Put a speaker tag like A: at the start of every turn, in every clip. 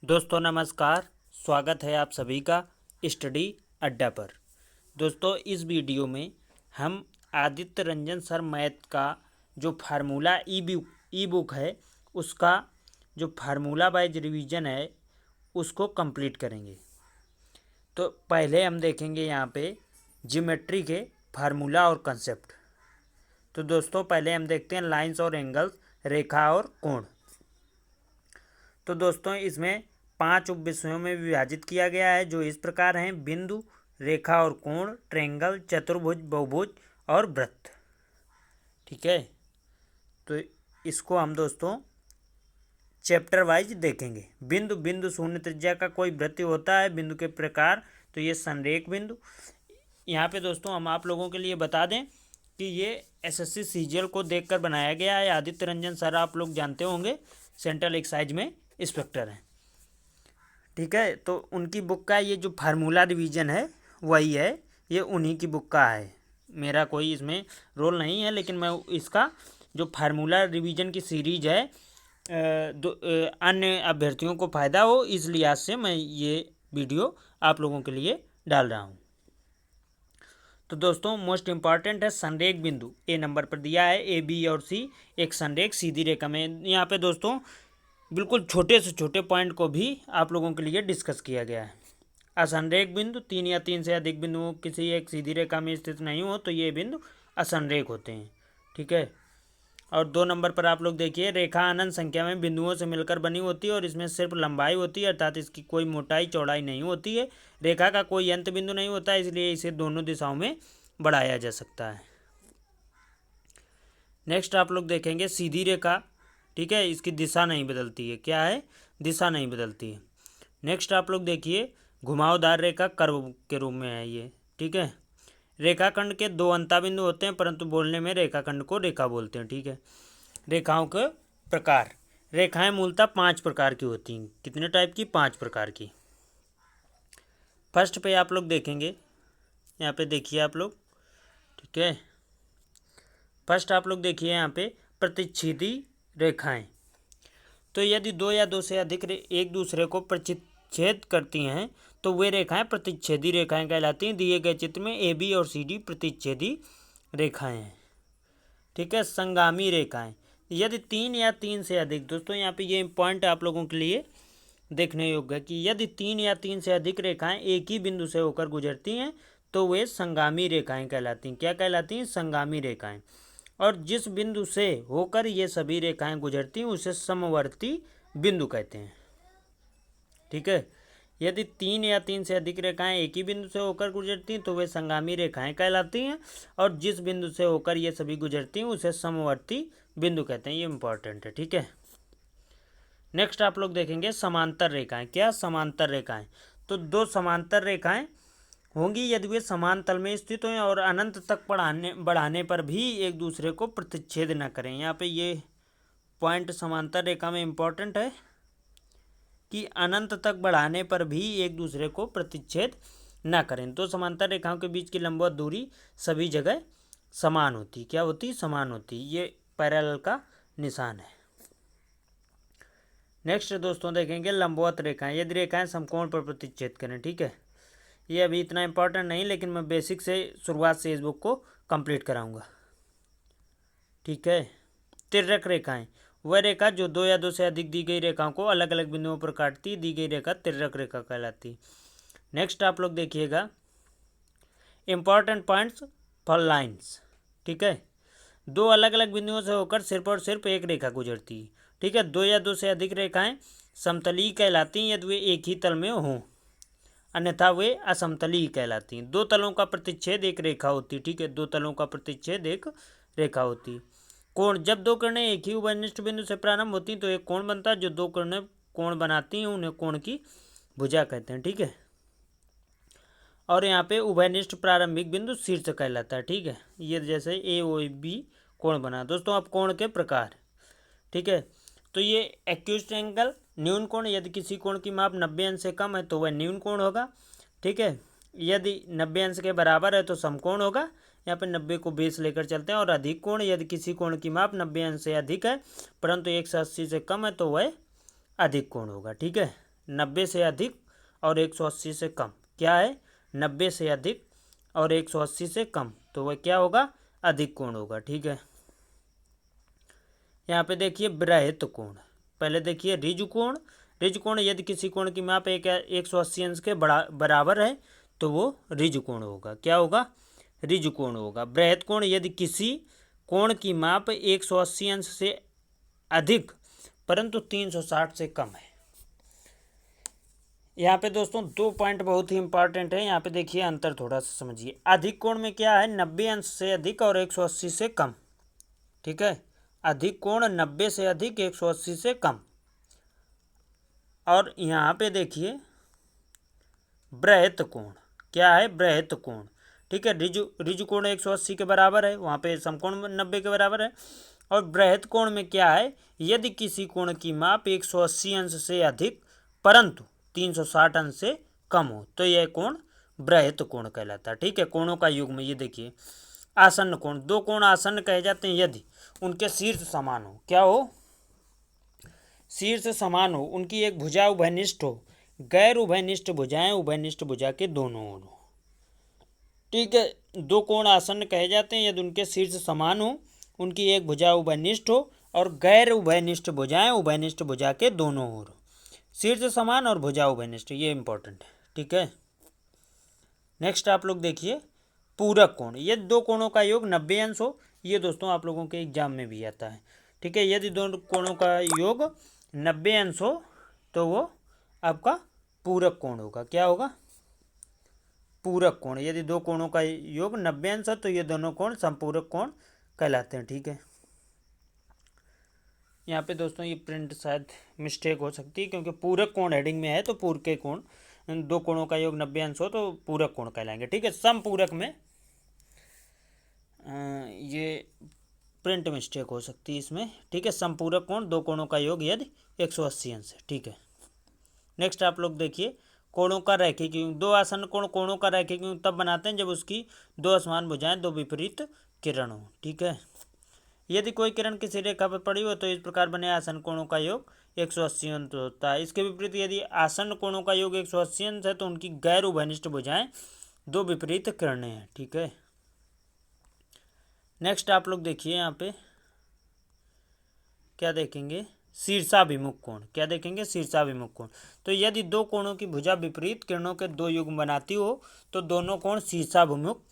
A: दोस्तों नमस्कार। स्वागत है आप सभी का स्टडी अड्डा पर। दोस्तों इस वीडियो में हम आदित्य रंजन सर मैथ का जो फार्मूला ई बुक है उसका जो फार्मूला वाइज रिवीजन है उसको कंप्लीट करेंगे। तो पहले हम देखेंगे यहाँ पे ज्योमेट्री के फार्मूला और कंसेप्ट। तो दोस्तों पहले हम देखते हैं लाइंस और एंगल्स, रेखा और कोण। तो दोस्तों इसमें 5 उपविषयों में विभाजित किया गया है जो इस प्रकार हैं: बिंदु, रेखा और कोण, ट्रायंगल, चतुर्भुज, बहुभुज और वृत्त। ठीक है, तो इसको हम दोस्तों चैप्टर वाइज देखेंगे। बिंदु, बिंदु शून्य त्रिज्या का कोई वृत्त होता है। बिंदु के प्रकार, तो ये संरेख बिंदु। यहाँ पे दोस्तों हम आप लोगों के लिए बता दें कि ये एसएससी सीजीएल को देखकर बनाया गया है। आदित्य रंजन सर आप लोग जानते होंगे, सेंट्रल एक्साइज में इंस्पेक्टर हैं। ठीक है, तो उनकी बुक का ये जो फार्मूला रिवीजन है वही है, ये उन्हीं की बुक का है। मेरा कोई इसमें रोल नहीं है, लेकिन मैं इसका जो फार्मूला रिवीजन की सीरीज है अन्य अभ्यर्थियों को फ़ायदा हो इस लिहाज से मैं ये वीडियो आप लोगों के लिए डाल रहा हूँ। तो दोस्तों मोस्ट इम्पॉर्टेंट है संरेख बिंदु। ए नंबर पर दिया है ए, बी और सी एक संरेख सीधी रेखा में। यहाँ पे दोस्तों बिल्कुल छोटे से छोटे पॉइंट को भी आप लोगों के लिए डिस्कस किया गया है। असंरेख बिंदु, 3 या 3 से अधिक बिंदुओं किसी एक सीधी रेखा में स्थित नहीं हो तो ये बिंदु असंरेख होते हैं। ठीक है, और 2 नंबर पर आप लोग देखिए, रेखा अनंत संख्या में बिंदुओं से मिलकर बनी होती है और इसमें सिर्फ लंबाई होती है, अर्थात इसकी कोई मोटाई चौड़ाई नहीं होती है। रेखा का कोई अंत बिंदु नहीं होता, इसलिए इसे दोनों दिशाओं में बढ़ाया जा सकता है। नेक्स्ट आप लोग देखेंगे सीधी रेखा। ठीक है, इसकी दिशा नहीं बदलती है। क्या है? दिशा नहीं बदलती है। नेक्स्ट आप लोग देखिए, घुमावदार रेखा कर्व के रूप में है ये। ठीक है, रेखाखंड के 2 अंतःबिंदु होते हैं, परंतु बोलने में रेखाखंड को रेखा बोलते हैं। ठीक है, रेखाओं के प्रकार। रेखाएं मूलतः 5 प्रकार की होती हैं। कितने टाइप की? 5 प्रकार की। फर्स्ट पे आप लोग देखेंगे, यहाँ पे देखिए आप लोग। ठीक है, फर्स्ट आप लोग देखिए यहाँ पे प्रतिच्छेदी रेखाएं। तो यदि 2 या 2 से अधिक एक दूसरे को प्रतिच्छेद करती हैं तो वे रेखाएं प्रतिच्छेदी रेखाएं कहलाती हैं। दिए गए चित्र में ए, बी और सी, डी प्रतिच्छेदी रेखाएं हैं। ठीक है, संगामी रेखाएं। यदि 3 या 3 से अधिक, दोस्तों यहाँ पे ये पॉइंट आप लोगों के लिए देखने योग्य है कि यदि 3 या 3 से अधिक रेखाएं एक ही बिंदु से होकर गुजरती हैं तो वे संगामी रेखाएं कहलाती हैं। क्या कहलाती हैं? संगामी रेखाएं। और जिस बिंदु से होकर ये सभी रेखाएं गुजरती हैं उसे समवर्ती बिंदु कहते हैं। ठीक है, यदि 3 या 3 से अधिक रेखाएं एक ही बिंदु से होकर गुजरती हैं तो वे संगामी रेखाएं कहलाती हैं, और जिस बिंदु से होकर ये सभी गुजरती हैं उसे समवर्ती बिंदु कहते हैं। ये इंपॉर्टेंट है। ठीक है, नेक्स्ट आप लोग देखेंगे समांतर रेखाएं। क्या? समांतर रेखाएं। तो 2 समांतर रेखाएं होंगी यदि वे समान तल में स्थित हों और अनंत तक बढ़ाने पर भी एक दूसरे को प्रतिच्छेद न करें। यहाँ पे ये पॉइंट समांतर रेखा में इम्पोर्टेंट है कि अनंत तक बढ़ाने पर भी एक दूसरे को प्रतिच्छेद न करें। 2 समांतर रेखाओं के बीच की लंबवत दूरी सभी जगह समान होती। क्या होती? समान होती। ये पैरेलल का निशान है। नेक्स्ट दोस्तों देखेंगे लंबवत रेखाएं। यदि रेखाएं समकोण पर प्रतिच्छेद करें। ठीक है, ये अभी इतना इम्पोर्टेंट नहीं, लेकिन मैं बेसिक से शुरुआत से इस बुक को कंप्लीट कराऊंगा। ठीक है, तिर्यक रेखाएं। वह रेखा जो 2 या 2 से अधिक दी गई रेखाओं को अलग अलग बिंदुओं पर काटती है, दी गई रेखा तिर्यक रेखा कहलाती। नेक्स्ट आप लोग देखिएगा इंपॉर्टेंट पॉइंट्स फॉर लाइन्स। ठीक है, 2 अलग अलग बिंदुओं से होकर सिर्फ और सिर्फ एक रेखा गुजरती है। ठीक है, 2 या 2 से अधिक रेखाएं समतलीय कहलाती हैं यदि वे एक ही तल में हों, अन्यथा वे असमतलीय कहलाती हैं। 2 तलों का प्रतिच्छेद एक रेखा होती है। ठीक है, 2 तलों का प्रतिच्छेद एक रेखा होती है। कोण। जब 2 किरणें एक ही उभयनिष्ठ बिंदु से प्रारंभ होती हैं तो एक कोण बनता है। जो 2 किरणें कोण बनाती हैं उन्हें कोण की भुजा कहते हैं। ठीक है, और यहाँ पे उभयनिष्ठ प्रारंभिक बिंदु शीर्ष कहलाता है। ठीक है, ये जैसे ए ओ बी कोण बना। दोस्तों अब कोण के प्रकार। ठीक है, तो ये एक्यूट एंगल न्यून कोण। यदि किसी कोण की माप 90 अंश से कम है तो वह न्यून कोण होगा। ठीक है, यदि 90 अंश के बराबर है तो समकोण होगा। यहाँ पे 90 को बेस लेकर चलते हैं। और अधिक कोण, यदि किसी कोण की माप 90 अंश से अधिक है परंतु 180 से कम है तो वह अधिक कोण होगा। ठीक है, 90 से अधिक और 180 से कम। क्या है? 90 से अधिक और 180 से कम, तो वह क्या होगा? अधिक कोण होगा। ठीक है, यहाँ पे देखिए बृहत कोण। पहले देखिए ऋजु कोण। ऋजु कोण यदि किसी कोण की माप 180 अंश के बराबर है तो वो ऋजु कोण होगा। क्या होगा? ऋजु कोण होगा। बृहत कोण यदि किसी कोण की माप 180 अंश से अधिक परंतु 360 से कम है। यहाँ पे दोस्तों दो पॉइंट बहुत ही इंपॉर्टेंट है। यहाँ पे देखिए अंतर थोड़ा सा समझिए। अधिक कोण में क्या है? 90 अंश से अधिक और 180 से कम। ठीक है, अधिक कोण 90 से अधिक 180 से कम। और यहाँ पे देखिए बृहत कोण। क्या है? बृहत कोण। ठीक है, ऋजु कोण 180 के बराबर है, वहाँ पे समकोण 90 के बराबर है। और बृहत कोण में क्या है? यदि किसी कोण की माप 180 अंश से अधिक परंतु 360 अंश से कम हो तो यह कोण बृहत कोण कहलाता है। ठीक है, कोणों का युग्म। ये देखिए आसन्न कोण। दो कोण आसन्न कहे जाते हैं यदि उनके शीर्ष समान हो। क्या हो? शीर्ष समान हो, उनकी एक भुजा उभयनिष्ठ हो, गैर उभयनिष्ठ भुजाएं उभयनिष्ठ भुजा के दोनों ओर हो। ठीक है, दो कोण आसन्न कहे जाते हैं यदि उनके शीर्ष समान हो, उनकी एक भुजा उभयनिष्ठ हो और गैर उभयनिष्ठ भुजाएं उभयनिष्ठ भुजा के दोनों ओर हो। शीर्ष समान और भुजा उभयनिष्ठ, ये इंपॉर्टेंट है। ठीक है, नेक्स्ट आप लोग देखिए पूरक कोण। ये दो कोणों का योग 90 अंश हो। ये दोस्तों आप लोगों के एग्जाम में भी आता है। ठीक है, यदि दो कोणों का योग 90 अंश हो तो वो आपका पूरक कोण होगा। क्या होगा? पूरक कोण। यदि दो कोणों का योग 90 अंश है तो ये दोनों कोण संपूरक कोण कहलाते हैं। ठीक है, यहाँ पे दोस्तों ये प्रिंट शायद मिस्टेक हो सकती है क्योंकि पूरक कोण हेडिंग में है, तो पूरक के कोण, दो कोणों का योग 90 अंश हो तो पूरक कोण कहलाएंगे। ठीक है, समपूरक में ये प्रिंट मिस्टेक हो सकती है इसमें। ठीक है, संपूरक कोण दो कोणों का योग यदि 180 अंश है। ठीक है, नेक्स्ट आप लोग देखिए कोणों का रैखिक योग। दो आसन्न कोण कोणों का रैखिक योग तब बनाते हैं जब उसकी दो असमान भुजाएं दो विपरीत किरण हो। ठीक है, यदि कोई किरण किसी रेखा पर पड़ी हो तो इस प्रकार बने आसन्न कोणों का योग 180 अंश होता है। इसके विपरीत यदि आसन्न कोणों का योग 180 अंश है तो उनकी गैर उभयनिष्ठ भुजाएं दो विपरीत किरणें हैं। ठीक है, नेक्स्ट आप लोग देखिए यहाँ पे क्या देखेंगे? शीर्षाभिमुख कोण। क्या देखेंगे? शीर्षाभिमुख कोण। तो यदि दो कोणों की भुजा विपरीत किरणों के दो युग्म बनाती हो तो दोनों कोण शीर्षाभिमुख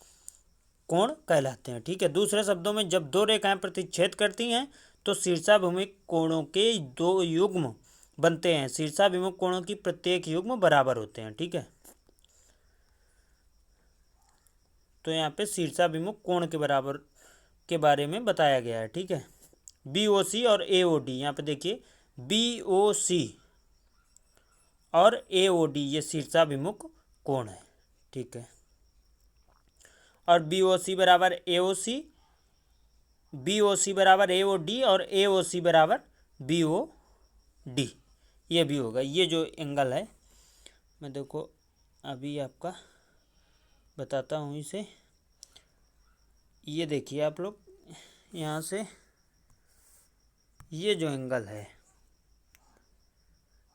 A: कोण कहलाते हैं। ठीक है, दूसरे शब्दों में जब दो रेखाएं प्रतिच्छेद करती हैं तो शीर्षाभिमुख कोणों के दो युग्म बनते हैं। शीर्षाभिमुख कोणों की प्रत्येक युग्म बराबर होते हैं। ठीक है, तो यहाँ पे शीर्षाभिमुख कोण के बराबर के बारे में बताया गया है। ठीक है, BOC और AOD। यहाँ पे देखिए BOC और AOD ये शीर्षाभिमुख कोण है। ठीक है, और BOC बराबर AOC, BOC बराबर AOD और AOC बराबर BOD, ये भी होगा। ये जो एंगल है मैं देखो अभी आपका बताता हूँ इसे। ये देखिए आप लोग यहाँ से ये जो एंगल है,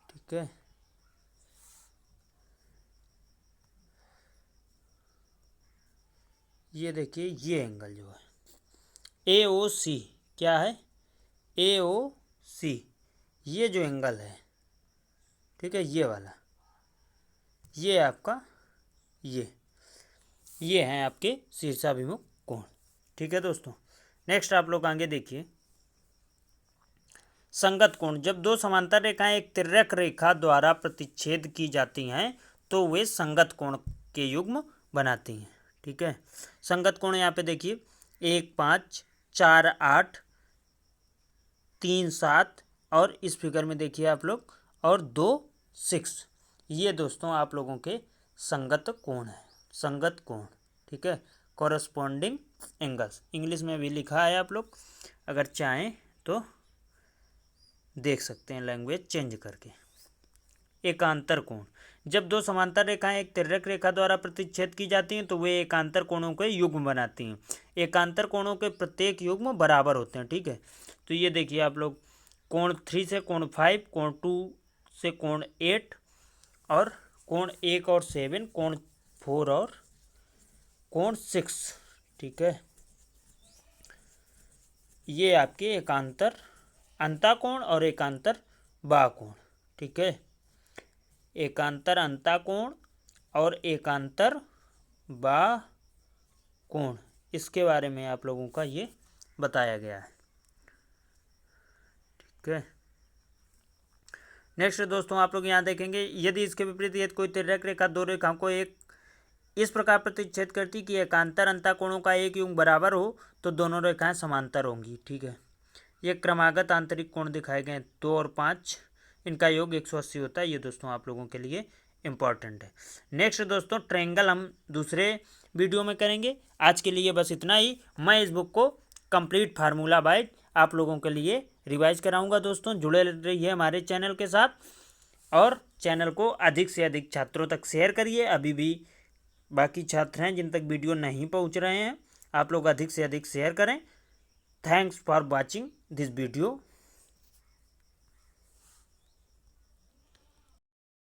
A: ठीक है, ये देखिए ये एंगल जो है AOC। क्या है? AOC, ये जो एंगल है, ठीक है, ये वाला, ये आपका ये हैं आपके शीर्षाभिमुख कोण। ठीक है दोस्तों, नेक्स्ट आप लोग आगे देखिए संगत कोण। जब दो समांतर रेखाएं एक तिर्यक रेखा द्वारा प्रतिच्छेद की जाती हैं तो वे संगत कोण के युग्म बनाती हैं। ठीक है, संगत कोण यहाँ पे देखिए 1 5 4 8 3 7 और इस फिगर में देखिए आप लोग और 2 6, ये दोस्तों आप लोगों के संगत कोण है। संगत कोण, ठीक है, कॉरस्पॉन्डिंग एंगल्स इंग्लिश में भी लिखा है, आप लोग अगर चाहें तो देख सकते हैं लैंग्वेज चेंज करके। एकांतर कोण। जब दो समांतर रेखाएं एक तिर्यक रेखा द्वारा प्रतिच्छेद की जाती हैं तो वे एकांतर कोणों के युग्म बनाती हैं। एकांतर कोणों के प्रत्येक युग्म बराबर होते हैं। ठीक है, तो ये देखिए आप लोग कोण 3 से कोण 5, कोण 2 से कोण 8 और कोण 1 और 7, कोण 4 और कोण 6। ठीक है, ये आपके एकांतर अंताकोण और एकांतर बाहुकोण। ठीक है, एकांतर अंताकोण और एकांतर बाहुकोण, इसके बारे में आप लोगों का ये बताया गया है। ठीक है, नेक्स्ट दोस्तों आप लोग यहाँ देखेंगे, यदि इसके विपरीत यदि कोई तिर्यक रेखा दो रेखाओं को एक इस प्रकार प्रतिच्छेद करती कि एकांतर अंतःकोणों का एक युग्म बराबर हो तो दोनों रेखाएं समांतर होंगी। ठीक है, ये क्रमागत आंतरिक कोण दिखाए गए 2 और 5, इनका योग 180 होता है। ये दोस्तों आप लोगों के लिए इंपॉर्टेंट है। नेक्स्ट दोस्तों ट्रायंगल हम दूसरे वीडियो में करेंगे। आज के लिए बस इतना ही। मैं इस बुक को कंप्लीट फार्मूला बाइट आप लोगों के लिए रिवाइज कराऊंगा। दोस्तों जुड़े रहिए हमारे चैनल के साथ और चैनल को अधिक से अधिक छात्रों तक शेयर करिए। अभी भी बाकी छात्र हैं जिन तक वीडियो नहीं पहुंच रहे हैं, आप लोग अधिक से अधिक शेयर करें। Thanks for watching this video.